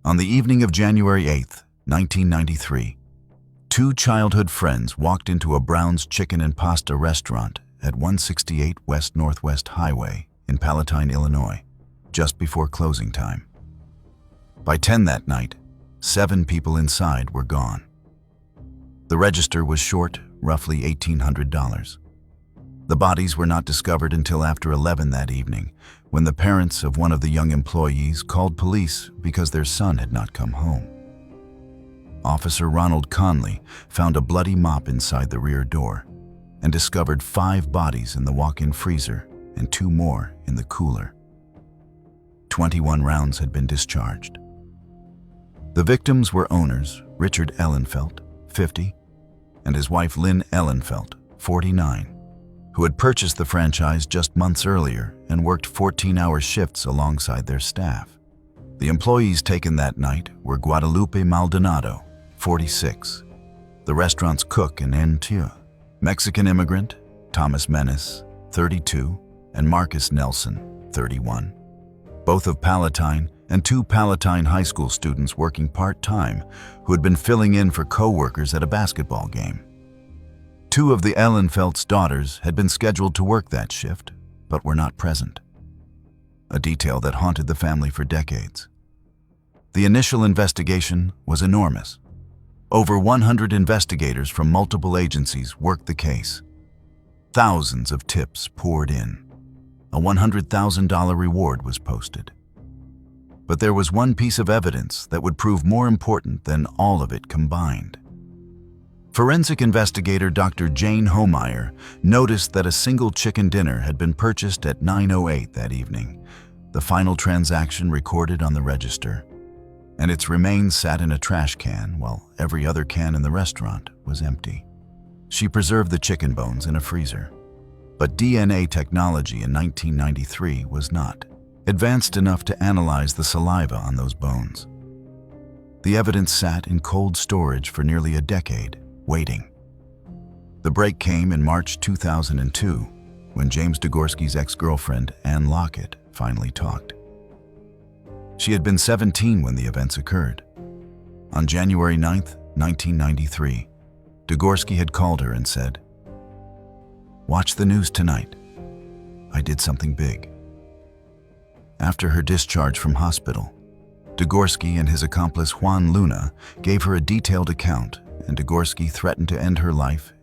On the evening of January 8, 1993, two childhood friends walked into a Brown's Chicken and Pasta restaurant at 168 West Northwest Highway in Palatine, Illinois, just before closing time. By 10 that night, 7 people inside were gone. The register was short roughly $1,800. The bodies were not discovered until after 11 that evening, when the parents of one of the young employees called police because their son had not come home. Officer Ronald Conley found a bloody mop inside the rear door and discovered 5 bodies in the walk-in freezer and 2 more in the cooler. 21 rounds had been discharged. The victims were owners Richard Ellenfelt, 50, and his wife Lynn Ellenfelt, 49, who had purchased the franchise just months earlier and worked 14-hour shifts alongside their staff. The employees taken that night were Guadalupe Maldonado, 46, the restaurant's cook and entier, Mexican immigrant Thomas Menace, 32, and Marcus Nelson, 31, both of Palatine, and 2 Palatine high school students working part-time who had been filling in for co-workers at a basketball game. 2 of the Ellenfelts' daughters had been scheduled to work that shift, but were not present, a detail that haunted the family for decades. The initial investigation was enormous. Over 100 investigators from multiple agencies worked the case. Thousands of tips poured in. A $100,000 reward was posted. But there was one piece of evidence that would prove more important than all of it combined. Forensic investigator Dr. Jane Homeyer noticed that a single chicken dinner had been purchased at 9:08 that evening, the final transaction recorded on the register, and its remains sat in a trash can while every other can in the restaurant was empty. She preserved the chicken bones in a freezer, but DNA technology in 1993 was not advanced enough to analyze the saliva on those bones. The evidence sat in cold storage for nearly a decade, waiting. The break came in March 2002, when James Degorski's ex-girlfriend, Ann Lockett, finally talked. She had been 17 when the events occurred. On January 9, 1993, Degorski had called her and said, "Watch the news tonight. I did something big." After her discharge from hospital, Degorski and his accomplice Juan Luna gave her a detailed account, and Degorski threatened to end her life